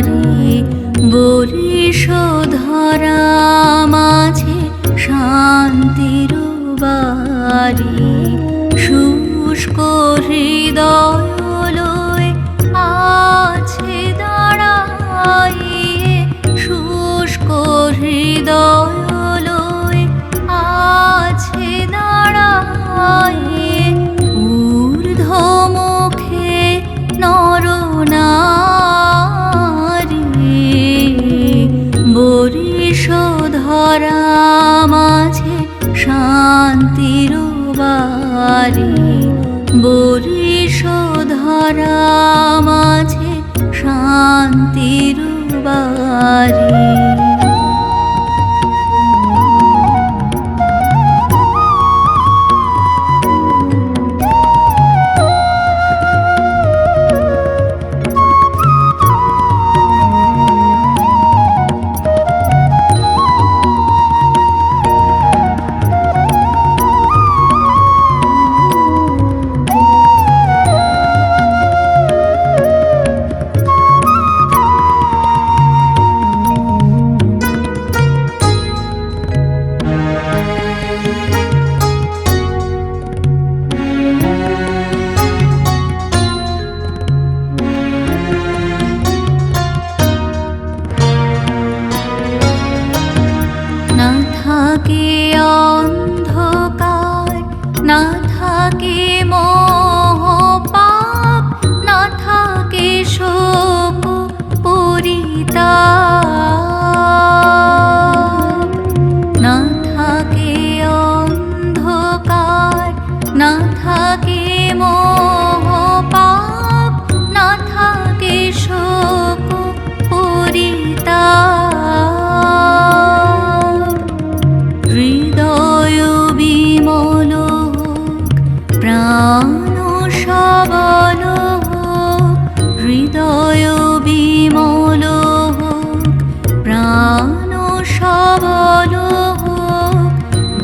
বাড়ি বরিশ ধরা মাঝে শান্তির বাড়ি শুষ্ক হৃদয় লয়ে আছে দাঁড়াইয়ে শুষ্ক হৃদয় লয়ে আছে দাঁড়াইয়ে ঊর্ধ্বমুখে নরনারী বরিশ ধরা মাঝে শান্তির বাড়ি বরিশ ধরা মাঝে শান্তির বাড়ি। না থাকে অন্ধকার না থাকে মোহ পাপ না থাকে শোক পরিতাপ না থাকে অন্ধকার না থাকে মোহ পাপ না থাকে শোক পরিতাপ হৃদয় বিমল হোক প্রাণ সবল হোক হৃদয় বিমল হোক প্রাণ সবল হোক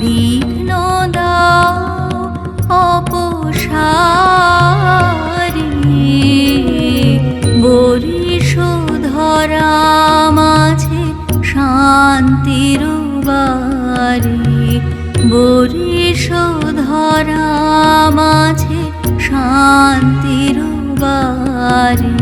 বিঘ্ন দাও অপসারী বরিশ ধরা মাঝে শান্তির বাড়ি বরিশ ধরা মাঝে শান্তির বাড়ি।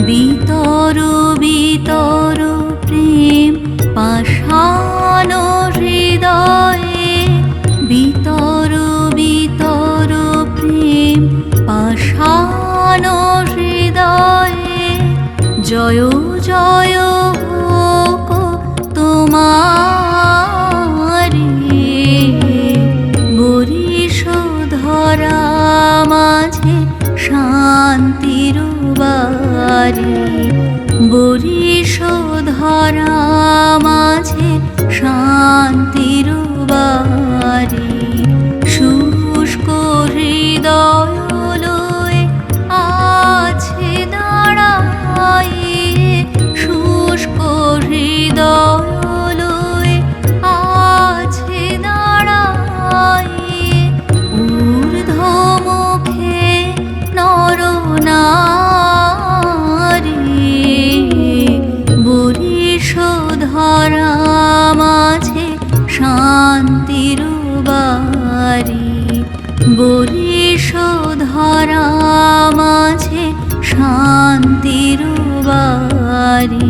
বিতর বিতর প্রেম পাষাণ হৃদয়ে বিতর বিতর প্রেম পাষাণ হৃদয়ে জয় জয় হোক তোমারি বরিশ ধরা মাঝে শান্তির বাড়ি বরিশ ধরা মাঝে শান্তির বাড়ি শুষ্ক হৃদয় লয়ে আছে দাঁড়াইয়ে শুষ্ক হৃদয় লয়ে আছে দাঁড়াইয়ে ঊর্ধ্বমুখে নরনারী বরিশ ধরা মাঝে শান্তির বাড়ি বরিশ ধরা মাঝে শান্তি। বাড়ি।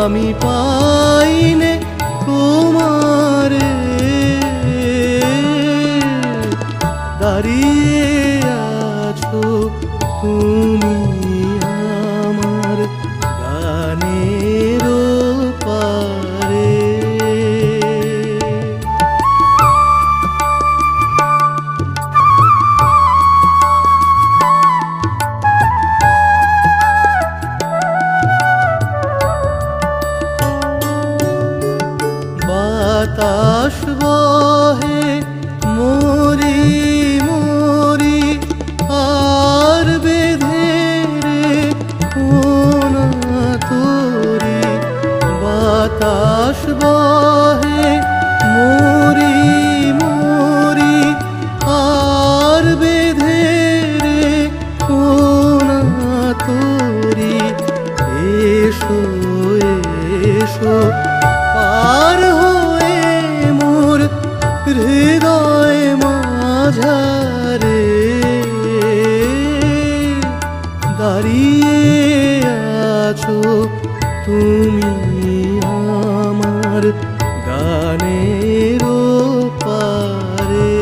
আমি পাইনে তোমারে, দাঁড়িয়ে আছো তুমি আমার গানের পারে। বাতাস বহে মরি মরি আর বেঁধে রে কোনা তোরি। বাতাস বহে মরি মরি আর বেঁধে রে কোনা তোরি। এসো এসো পার হয়ে মোর হৃদয় মাঝারে, দাঁড়িয়ে আছো তুমি আমার গানের পারে।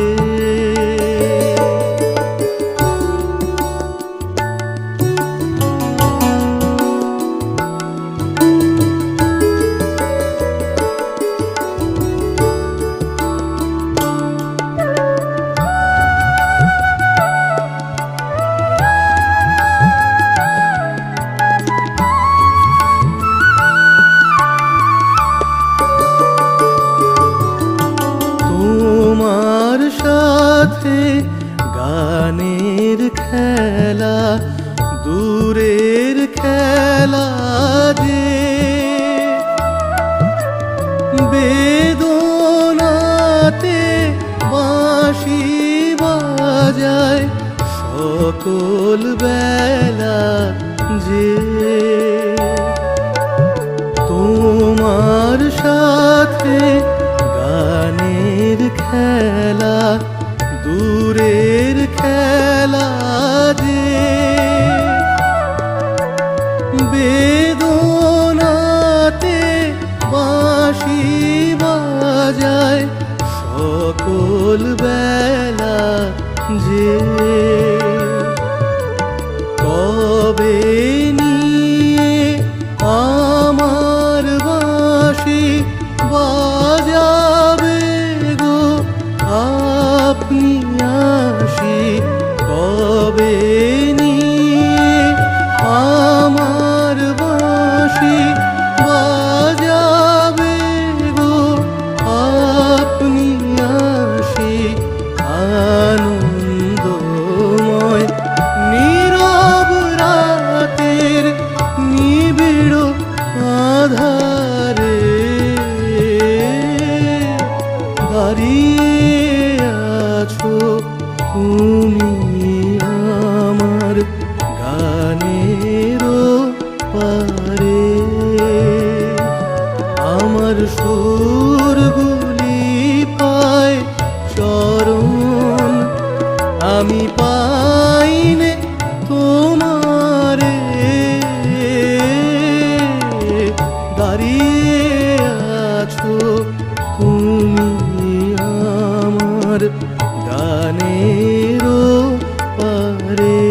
তোমার সাথে গানের খেলা দূরের খেলা যে, বেদনাতে বাঁশি বাজায় সকল বেলা যে। তোমার সাথে গানের খেলা দূরের খেলা যে, বেদনাতে বাঁশি বাজায় সকল বেলা যে। কবে নিয়ে আমার বাঁশি বাজাবে গো আপনি আসি। কবে নিয়ে আমার বাঁশি বাজাবে গো আপনি আসি। আনন্দময় নীরব রাতের নিবিড় আধারে, দাঁড়িয়ে আছো তুমি আমার গানের পারে। আমার সুরগুলি পায় চরণ, আমি পাইনে তোমারে, দাঁড়িয়ে আছো তুমি আমার গানের পারে।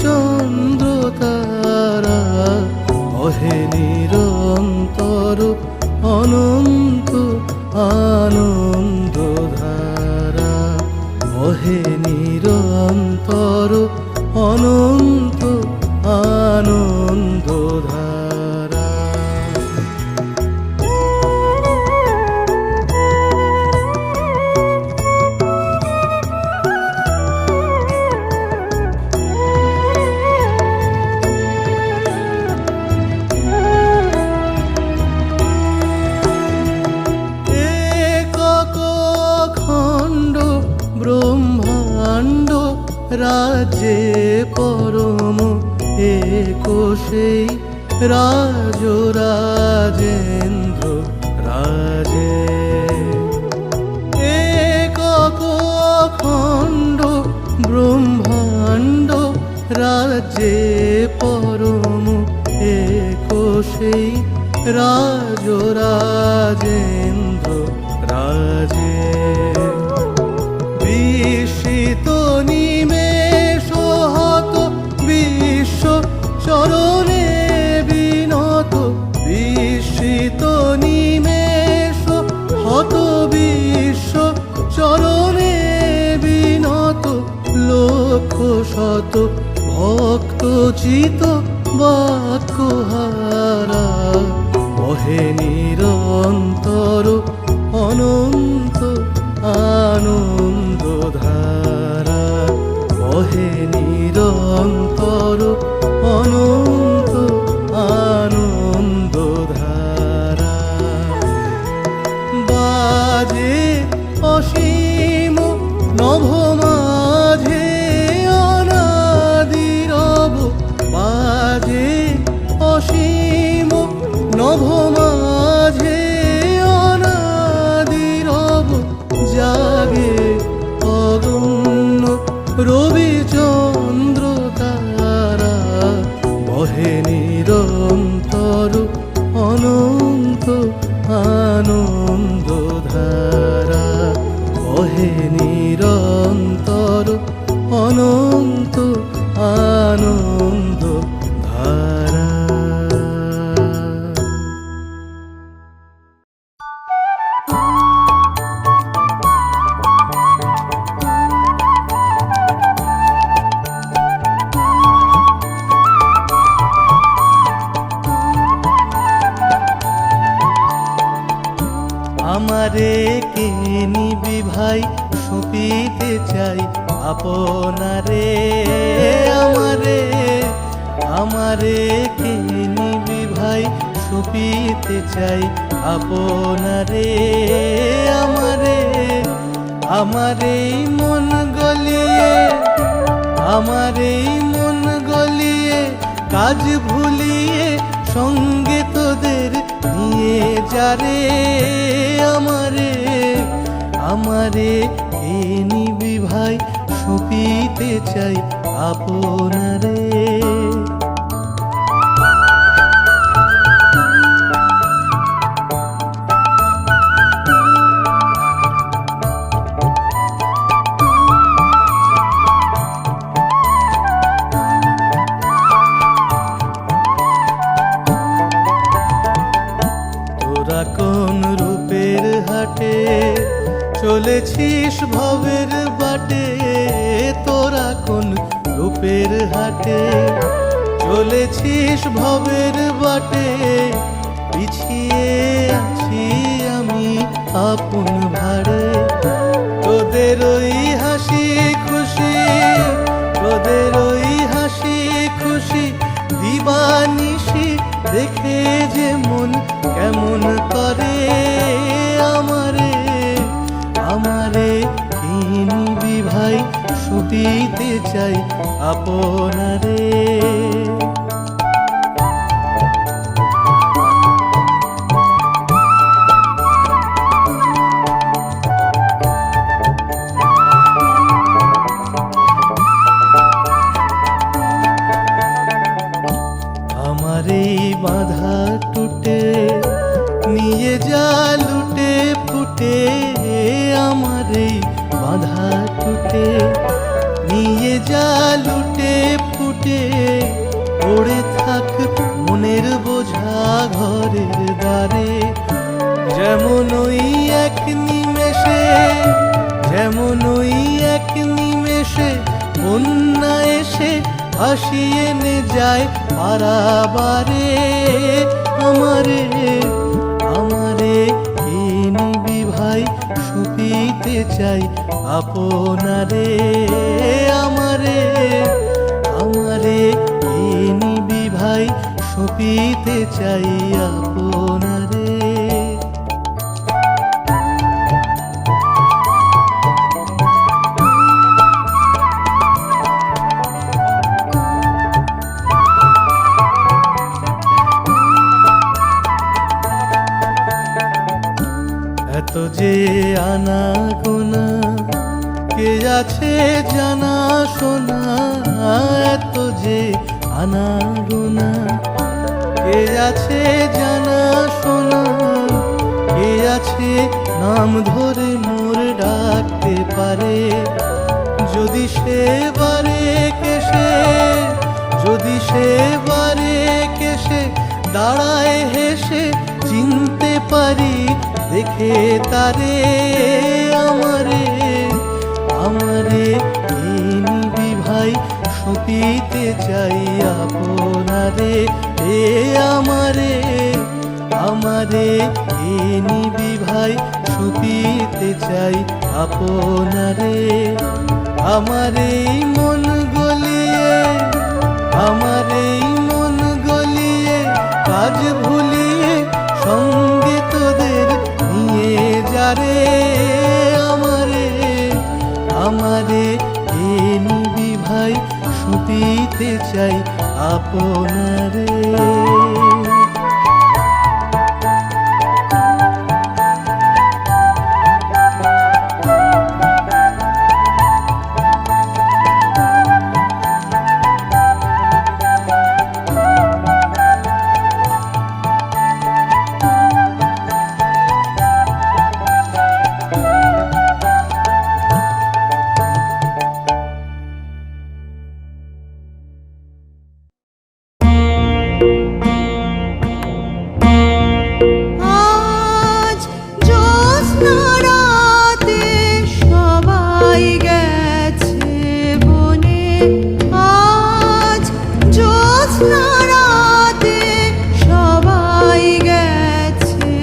চন্দ্র তারা অহে নিরন্তর অনন্ত আনন্দ ধারা অহে নিরন্তর অনন্ত আনন্দ ধারা। ব্রহ্মাণ্ড রাজ্যে পরম একোষেই রাজরাজেন্দ্র রাজে একক অখণ্ড ব্রহ্মাণ্ড রাজ্যে পরম একোষেই রাজরাজেন্দ্র রাজে বিস্মিত নিমেষ হত বিশ্ব চরণে বিনত বিস্মিত নিমেষ হত বিশ্ব চরণে বিনত লক্ষ শত ভক্ত চিত বাক্যহারা বহে নিরন্তর অনন্ত আনন্দ ধারা বহে নিরন্তর অনন্ত আনন্দ ধারা। বাজে অসীম নভ মাঝে অনাদিরব বাজে অসীম নভ মাঝে অনাদিরব জাগে অগণ্য রবি চন্দ্র তারা বহে নিরন্তর অনন্ত আনন্দ ধারা বহে নিরন্তর অনন্ত আনন্দ ধারা। আমারে কে নিবি ভাই সুপিতে চাই আপনারে আমারে আমারে কে নিবি ভাই সুপিতে চাই আপনারে আমারে আমারে মন গলিয়ে আমারে মন গলিয়ে কাজ ভুলিয়ে সঙ্গে তোদের নিয়ে যারে আমারে আমারে কে নিবি ভাই সুপিতে চাই আপনারে। তোরা কোন রূপের হাটে চলেছিস ভবের বাটে তোরা কোন রূপের হাটে চলেছিস ভবের বাটে পিছিয়ে আছি আমি আপন ভাড়ে তোদের ওই হাসি খুশি তোদের ওই হাসি খুশি দিবানিশি দেখে যে মন কেমন করে আমারে আমারে কে নিবি ভাই সুপিতে চাই আপনারে। আমারে বাঁধা টুটে নিয়ে যা লুটে ফুটে আমারে বাঁধা টুটে নিয়ে যা লুটে ফুটে পড়ে থাক মনের বোঝা ঘরের দ্বারে, যেমন ওই এক নিমেষে, যেমন ওই এক নিমেষে বন্যা এসে ভাসিয়ে নে যায় পারাবারে। আমারে আমারে কে নিবি ভাই, সুপিতে চাই আপনারে। আমারে আমারে কে নিবি ভাই, সুপিতে চাই আপনারে। এত যে আনাগোনা কে আছে জানা শোনা, এত যে আনাগোনা কে আছে জানা শোনা, কে আছে নাম ধরে মোর ডাকতে পারে। যদি সে বারে কেসে, যদি সে বারে কেসে দাঁড়ায় হেসে, চিনতে পারি দেখে তারে। আমারে আমারে কে নিবি ভাই, সুপিতে চাই আপনারে। এ আমারে আমারে কে নিবি ভাই, সুপিতে চাই আপনারে। আমারে মন গলিয়ে, আমারে মন গলিয়ে কাজ ভুলিয়ে সঙ্গে তোদের নিয়ে যারে। আমারে আমারে কে নিবি ভাই, সুপিতে চাই আপনারে। আজ জ্যোৎস্না রাতে সবাই গেছে বনে, আজ জ্যোৎস্না রাতে সবাই গেছে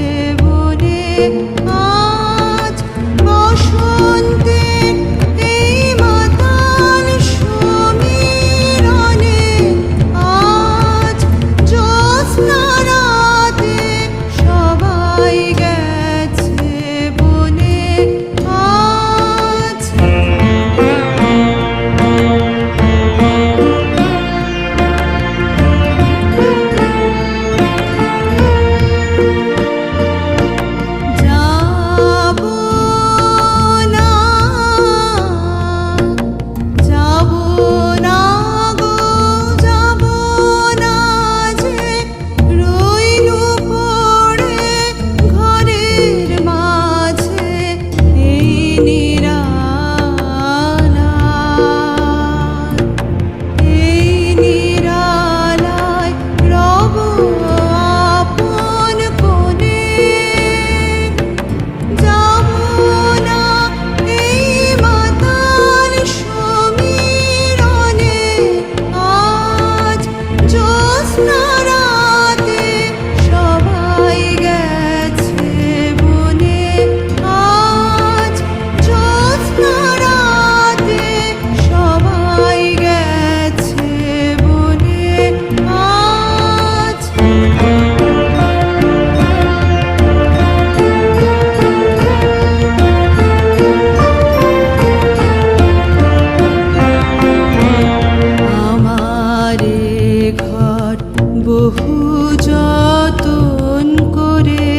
বনে। আজ বসন্তের এই মাতাল সমীরণে, আজ জ্যোৎস্না রাতে সবাই গেছে বনে। আজ যাব না, যাব না গো, যাব না যে, রইলু পড়ে ঘরের মাঝে এই নিরালায়, এই নিরালায় রব আপন কোণে। যাব না এই মাতাল সমীরণে, আজ জ্যোৎস্না রাতে সবাই গেছে বনে। আজ জ্যোৎস্না রাতে সবাই গেছে বনে। আজ আমারে ঘর বহু যতন করে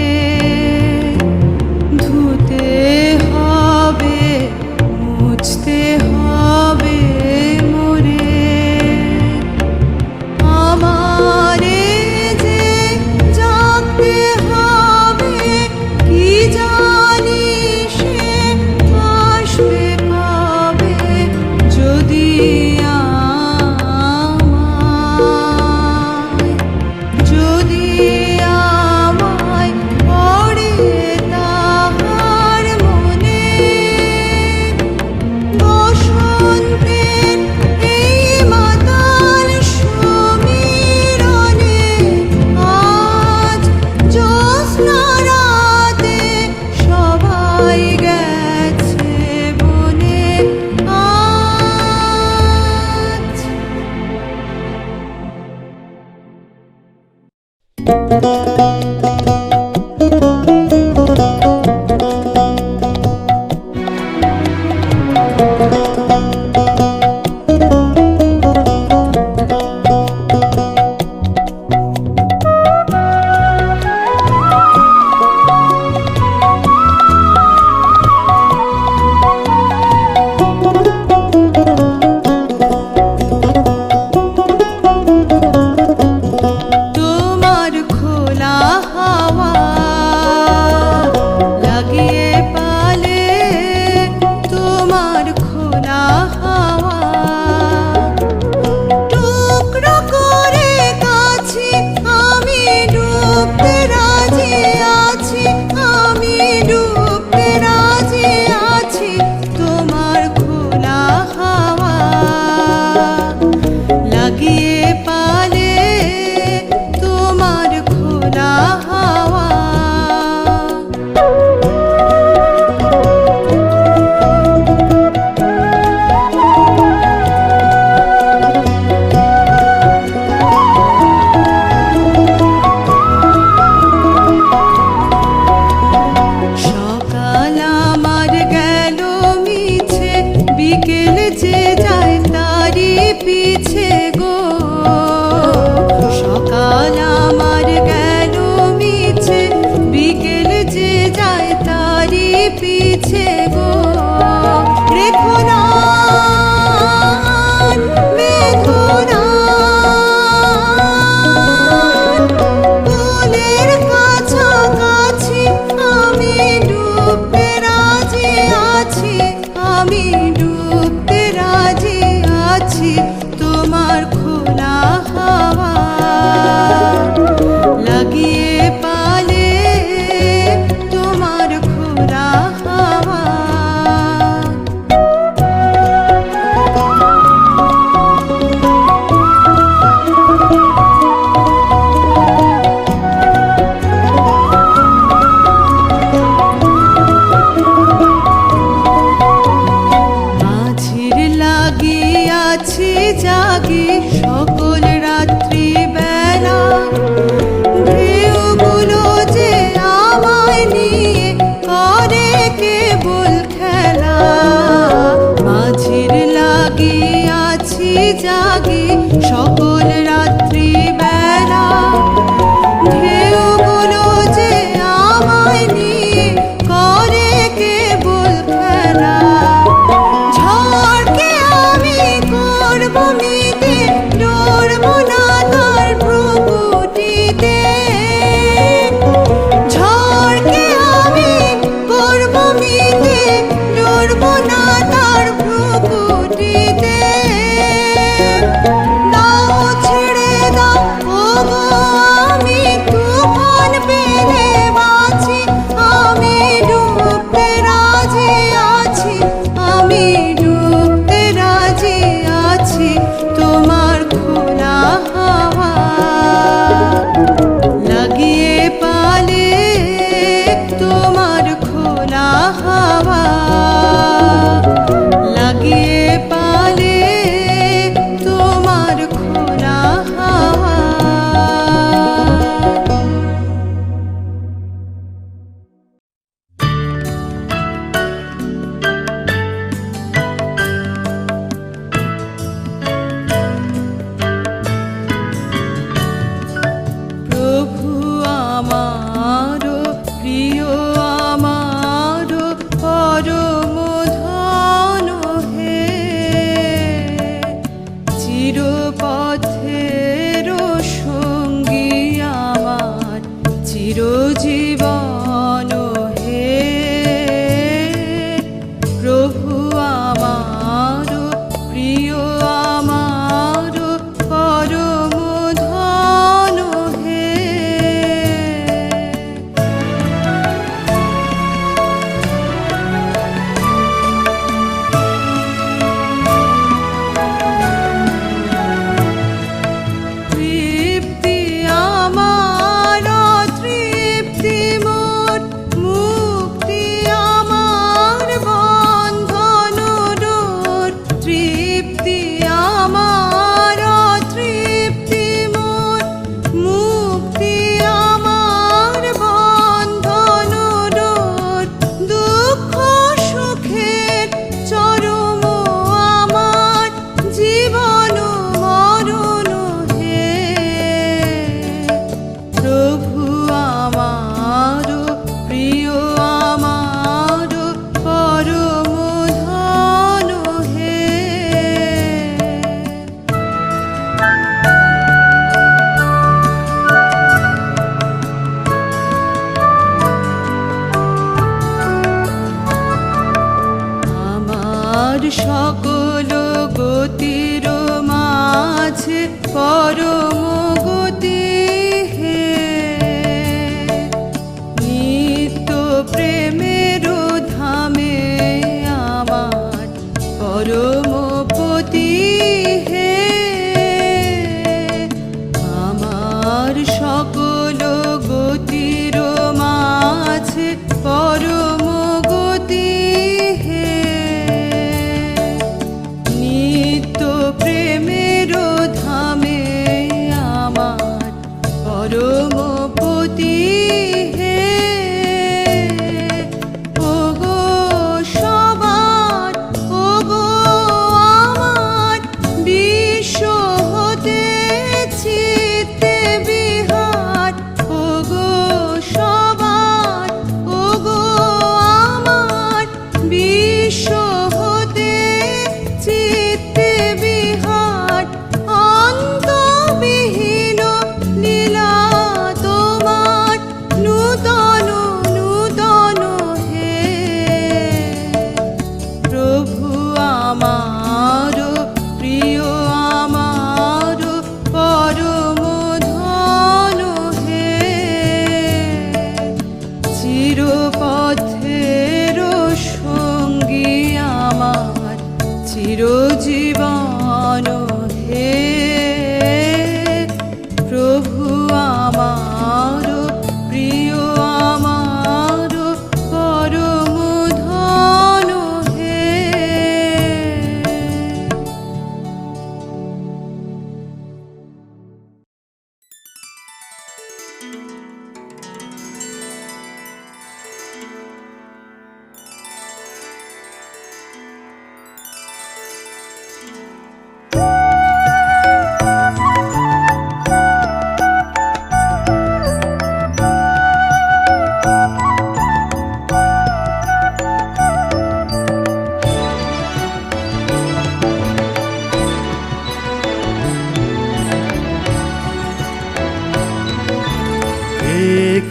ধুতে হবে, মুছতে হবে মোরে। আমারে যে জাগতে হবে, কি জানি সে আসবে কবে। 啊。 যদি আমার তোমার খোলা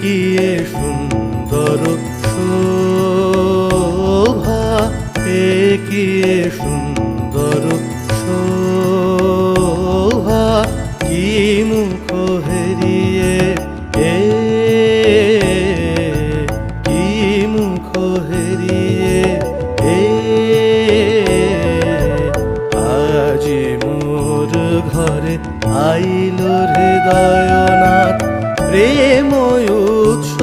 কি এ সুন্দর শোভা, এ কি এ সুন্দর শোভা, কি মুখ হেরিয়ে এ, কি মুখ হেরিয়ে এ, আজি মোর ঘরে আইল হৃদয়নাথ, প্রেম উৎস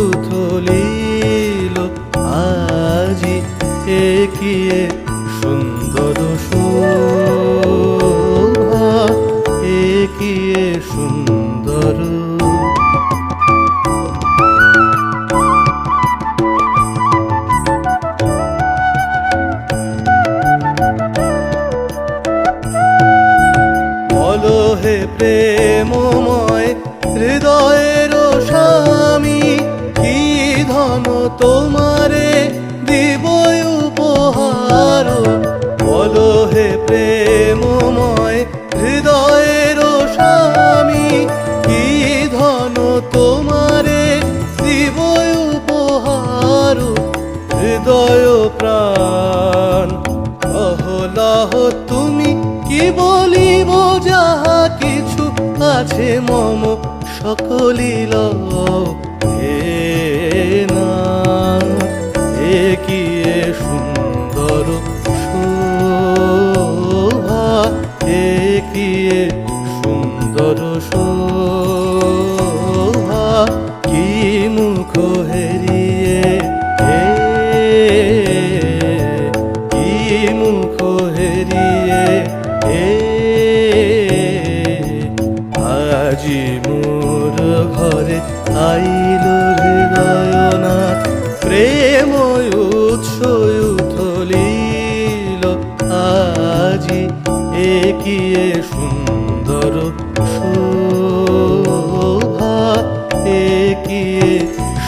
উথলিল আজি, এ কি এ সুন্দর শোভা, এ কি এ সুন্দর। বলো হে প্রেমময় হৃদয়ের স্বামী, কি ধন তোমারে দিব উপহার। বলো হে প্রেমময় হৃদয়ের স্বামী, কি ধন তোমারে দিব উপহার। হৃদয় প্রাণ অহলাহ তুমি, কি বলিব যাহা কিছু আছে মম সকলি লও হে নাথ, এ কি এ সুন্দর শোভা, এ কি এ সুন্দর শোভা, কি মুখ হেরিয়ে এ, কি মুখ হেরিয়ে এ, আজি মোর ঘরে আইল হৃদয়নাথ, প্রেম উৎস উথলিল আজি, এ কি এ সুন্দর শোভা, এ কি এ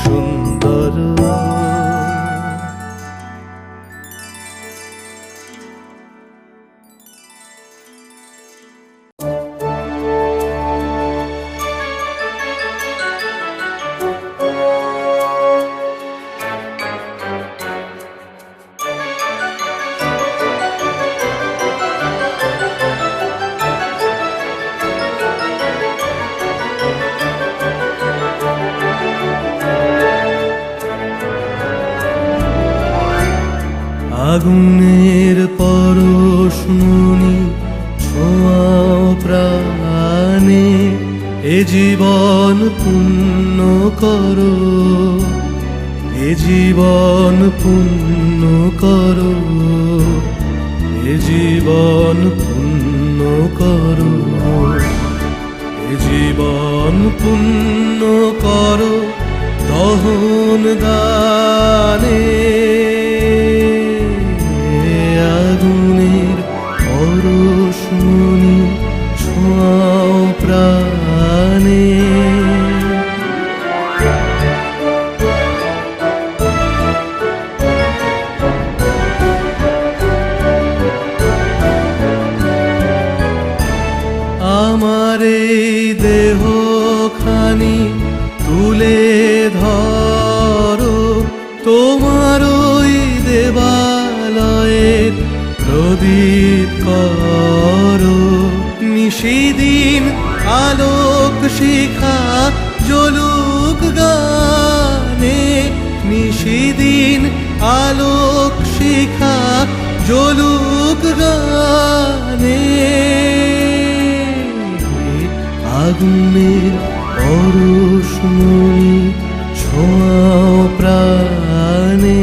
সুন্দর। আগুনের পরশমণি ছোঁয়াও প্রাণে, এ জীবন পূর্ণ করো, এ জীবন পূর্ণ করো, এ জীবন পূর্ণ করো, এ জীবন পূর্ণ করো দহন দানে। আগুনের পরশমণি ছোঁয়াও প্রাণে, আমার এই দেহখানি তুলে ধরো, তোমার ওই দেবালয়ের প্রদীপ করো। নিশিদিন আলোক শিখা জ্বলুক গানে, নিশিদিন আলোক শিখা জ্বলুক গানে। আগুনের পরশমণি ছোঁয়াও প্রাণে,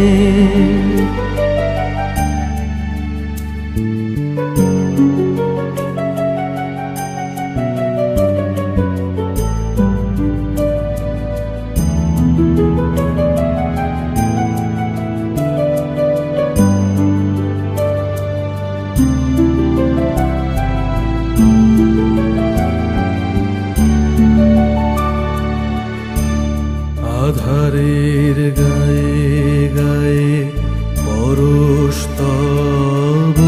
আধারের গায়ে গায়ে পরশ তব,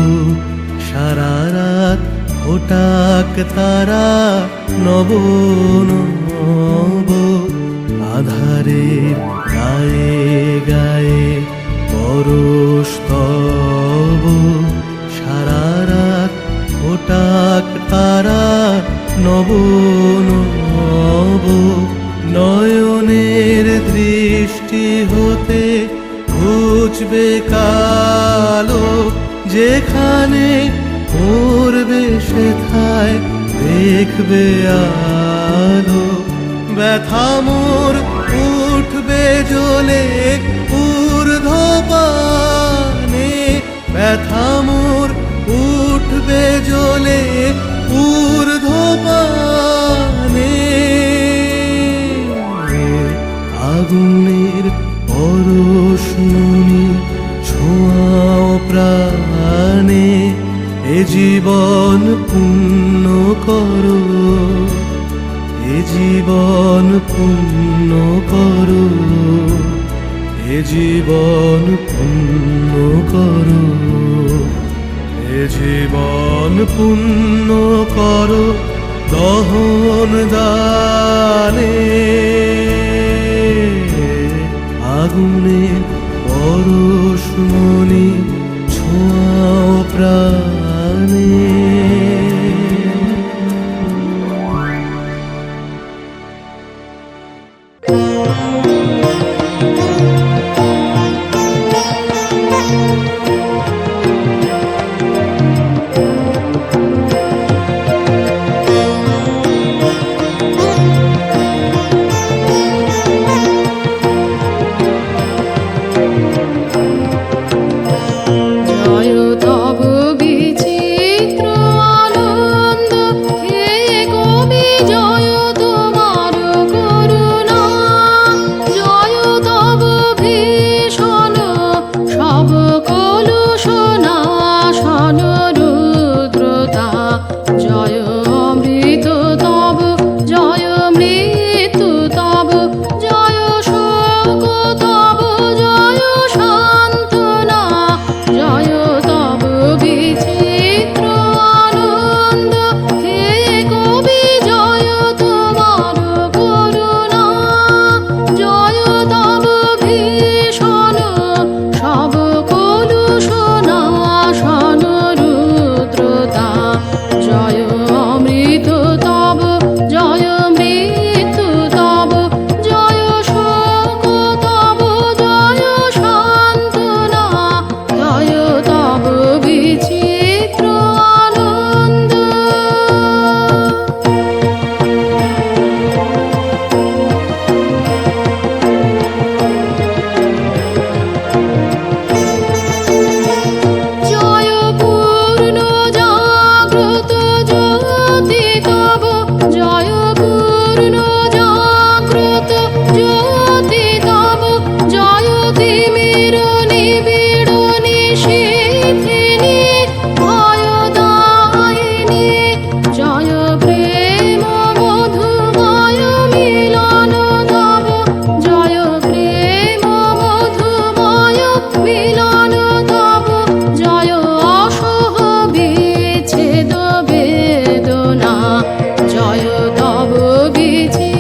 সারা রাত ফোটাক তারা নব নব। আধার ধারের গায়ে গায়ে পরশ তব, সারা রাত ফোটাক তারা নব নব। নয়নের দৃষ্টি হতে ঘুচবে কালো, যেখানে পড়বে সেথায় দেখবে আলো। ব্যথা মোর উঠবে জ্বলে ঊর্ধ্বপানে, ব্যথা মোর উঠবে জ্বলে ঊর্ধ্বপানে। আগুনের পরশমণি ছোঁয়াও প্রাণে, এ জীবন পূর্ণ করো, এ জীবন পূর্ণ করো, এ জীবন পূর্ণ করো, এ জীবন পূর্ণ করো দহন দানে। আগুনের পরশমণি ছোঁয়াও প্রাণে। জয় তব বিচিত্র আনন্দ, হে কবি জয় তোমার করুণা। জয় তব ভীষণ সব কলুষ নাশন রুদ্রতা। জয় অমৃত তব, জয় মৃত্যু তব, জয় শোক তব, জয় সান্ত্বনা। জয় তব বিচিত্র আনন্দ, হে কবি জয় তোমার করুণা। জয় তব ভীষণ সব কলুষ নাশন রুদ্রতা। জয় অমৃত তব, জয় মৃত্যু তব, জয় শোক তব, জয় সান্ত্বনা। জয় তব বিচিত্র আনন্দ। জয় পূর্ণ জাগ্রত জ্যোতি তব, জয় পূর্ণ জাগ্রত জ্যোতি তব, জয় তিমির নিবিড় নিশীথিনী ভয়দায়িনী। জয় প্রেম মধুময় মিলন তব, জয় প্রেম মধুময় মিলন তব, জয় অসহ বিচ্ছেদ বেদনা। জয় তব বিচিত্র